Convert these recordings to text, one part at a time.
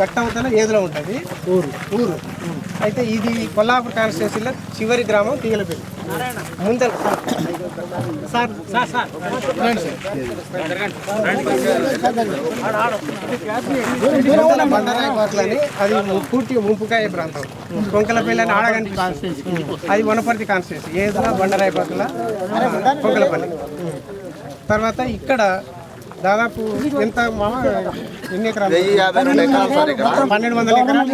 గట్టవతల ఏదులో ఉంటుంది ఊరు అయితే ఇది కొల్లాపూర్ కాన్స్టిట్యూన్సీలో చివరి గ్రామం తీగలపల్లి ముందర సార్ బండరాయి కోట్లని అది పూర్తిగా ముంపుకాయ ప్రాంతం కొంకలపల్లి అని ఆడగంటి అది వనపర్తి కాన్స్టిట్యూన్సీ ఏదులో బండరాయి కోట్ల కొంకలపల్లి తర్వాత ఇక్కడ దాదాపు ఎంత ఎన్ని ఎకరాలు 1200 ఎకరాలు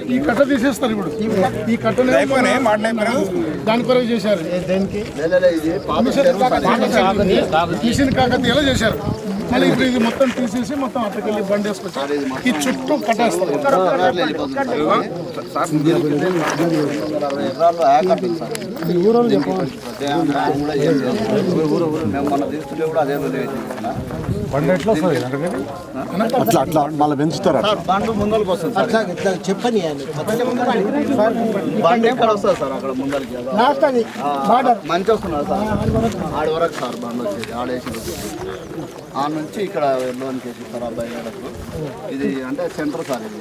ఈ కట్ట తీసేస్తారు ఇప్పుడు ఈ కట్ట దాని కొరకు చేశారు మిషన్ కాకతీయలో చేశారు మళ్ళీ ఇప్పుడు ఇది మొత్తం తీసేసి మొత్తం అక్కడికి బండి వేసుకొచ్చారు ఈ చుట్టూ కట్టేస్తారు బండి ఎట్లా వస్తుంది అట్లా అట్లా మళ్ళీ పెంచుతారు బండి ముందరికి వస్తుంది చెప్పని బండి ఎక్కడ వస్తుంది సార్ అక్కడ ముందరికి మంచి వస్తున్నారు సార్ ఆడ వరకు సార్ బండి వచ్చేది ఆడేసి ఆ నుంచి ఇక్కడ లోన్కి వేసి సార్ అబ్బాయి గారు ఇది అంటే సెంటర్ సార్ ఇది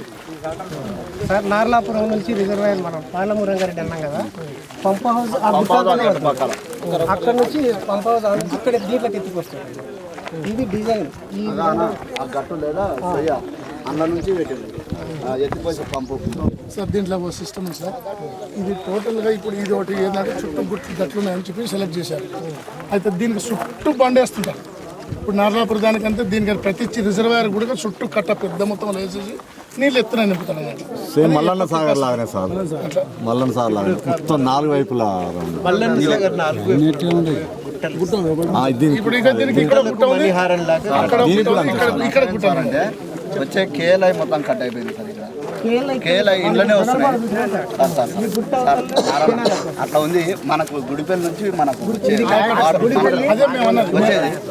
సార్ నార్లాపురం నుంచి రిజర్వాయర్ మనం పాలమూరు రంగారెడ్డి అన్నాం కదా పంప్ హౌస్ అక్కడ నుంచి పంప్ హౌస్ అక్కడ దీంట్లోకి ఎత్తుకొస్తుంది ఇది డిజైన్ ఆ గట్టు లేదా అన్న నుంచి పెట్టింది ఎత్తిపోయి పంపు సార్ దీంట్లో ఒక సిస్టమ్ ఉంది సార్ ఇది టోటల్గా ఇప్పుడు ఇది ఒకటి ఏంటంటే చుట్టూ గుట్లు గట్లు ఉన్నాయని చెప్పి సెలెక్ట్ చేశారు అయితే దీనికి చుట్టూ బండేస్తుంటారు ఇప్పుడు నార్లాపురం దానికంటే దీనికి ప్రతి రిజర్వాయర్ కూడా చుట్టూ కట్ట పెద్ద మొత్తంలో వేసేసి నీళ్ళు ఎత్తున నింపుతాను అన్నమాట సేమ్ మల్లన్న సాగర్ లాగానే సార్ మల్లన్న సాగర్ లాగా మొత్తం 4 వైపులా ఇప్పుడు దీనికి ఇక్కడ గుట్ట ఉంది ఇక్కడ గుట్ట అంటే వచ్చే కేఎల్ఐ మొత్తం కట్ అయిపోయింది సార్ ఇక్కడ కేఎల్ఐ ఇంట్లోనే వస్తున్నాయి అట్లా ఉంది మనకు గుడిపల్లి నుంచి మనకు వచ్చేది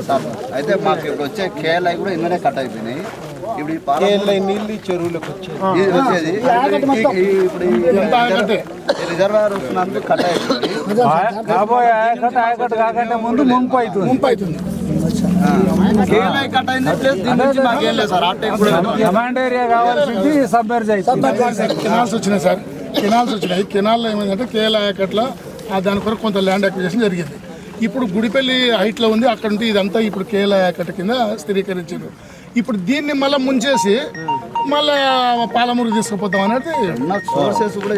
సార్ అయితే మాకు ఇప్పుడు వచ్చే కేఎల్ఐ కూడా ఇంట్లోనే కట్ అయిపోయినాయి ఇప్పుడు నీళ్ళు చెరువులకు వచ్చేది ఇప్పుడు రిజర్వాయర్ వస్తున్నందుకు కట్ అయిపోయింది ముందు ముంపు అవుతుంది కేఎల్ఐ కట్ అయింది ప్లస్ దీని నుంచి మాకేం లేదు సార్ కెనాల్స్ వచ్చినాయి సార్ కెనాల్స్ వచ్చినాయి కెనాల్లో ఏమైందంటే కేఎల్ఐ కట్ల దాని కొరకు కొంత ల్యాండ్ అక్విజిషన్ జరిగింది ఇప్పుడు గుడిపల్లి హైట్లో ఉంది అక్కడ నుండి ఇదంతా ఇప్పుడు కేఎల్ఐ కట్ట కింద స్థిరీకరించారు ఇప్పుడు దీన్ని మళ్ళీ ముంచేసి మళ్ళా పాలమూరు తీసుకుపోతాం అనేది సోర్సెస్ కూడా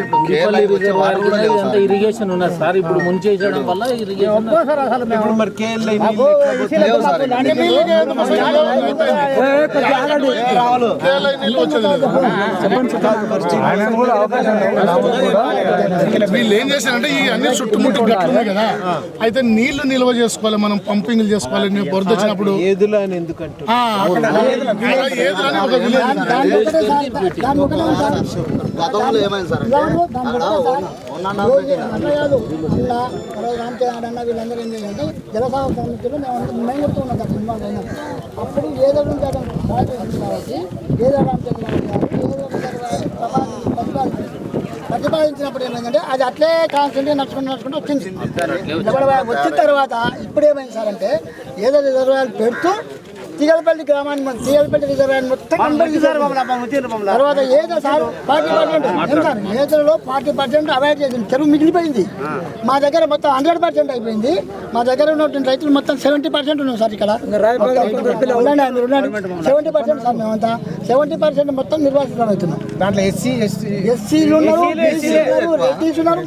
ఇరిగేషన్ ఉన్నది సార్ ఇప్పుడు ముంచేయడం వల్ల ఇరిగేషన్ వీళ్ళు ఏం చేశారంటే ఈ అన్ని చుట్టుముట్టు గట్లు ఉన్నాయి కదా అయితే నీళ్లు నిల్వ చేసుకోవాలి మనం పంపింగ్లు చేసుకోవాలి బొరద వచ్చినప్పుడు గతంలో ఏమైంది సార్ వీళ్ళందరూ ఏం చేయాలంటే జలసాగర సమితిలో మేము కొడుతూ ఉన్నాం అప్పుడు ఏదో కాబట్టి ఏదో ప్రతిపాదించినప్పుడు ఏమైందంటే అది అట్లే కాన్స్టెంట్గా నడుచుకుంటూ వచ్చింది. వచ్చిన తర్వాత ఇప్పుడు ఏమైంది సార్ అంటే ఏదో రిజర్వాయర్ పెడుతూ తీగలపల్లి గ్రామాన్ని తీగలపల్లి రిజర్వాయర్ మొత్తం తర్వాత ఏదో సార్ 40% సార్ ఏదోలో 40% అవాయిడ్ చేసింది. చెరువు మిగిలిపోయింది. మా దగ్గర మొత్తం 100% అయిపోయింది. మా దగ్గర ఉన్నటువంటి రైతులు మొత్తం 70% ఉన్నాం సార్. ఇక్కడ 70% సార్ మేమంతా 70% మొత్తం నిర్వాసితం అవుతున్నాం. దాంట్లో ఎస్సీలు ఉన్నారు, రెడ్డీస్ ఉన్నారు,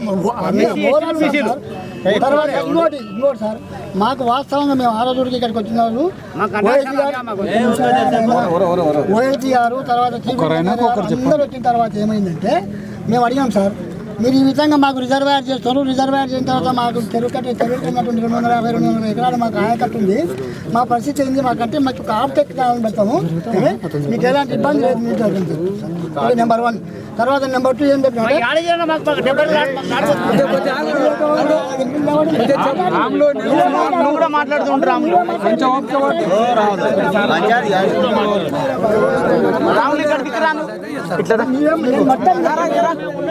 తర్వాత ఇంకోటి సార్ మాకు వాస్తవంగా మేము ఆ రోజుకి ఇక్కడికి వచ్చిన వాళ్ళు ఓఎల్టీ గారు తర్వాత అందరూ వచ్చిన తర్వాత ఏమైందంటే మేము అడిగాం సార్ మీరు ఈ విధంగా మాకు రిజర్వాయర్ చేస్తారు. రిజర్వాయర్ చేసిన తర్వాత మాకు చెరువు కిందటువంటి 250, 250 ఎకరాలు మాకు ఆయకట్టు ఉంది. మా పరిస్థితి ఏంది? మాకంటే మాకు ఒక ఆప్టెక్ కావాలని పెడతాము. మీకు ఎలాంటి ఇబ్బంది లేదు. మీకు అది నెంబర్ 1. తర్వాత నెంబర్ 2 ఏం చెప్పిన మాట్లాడుతుంటారు.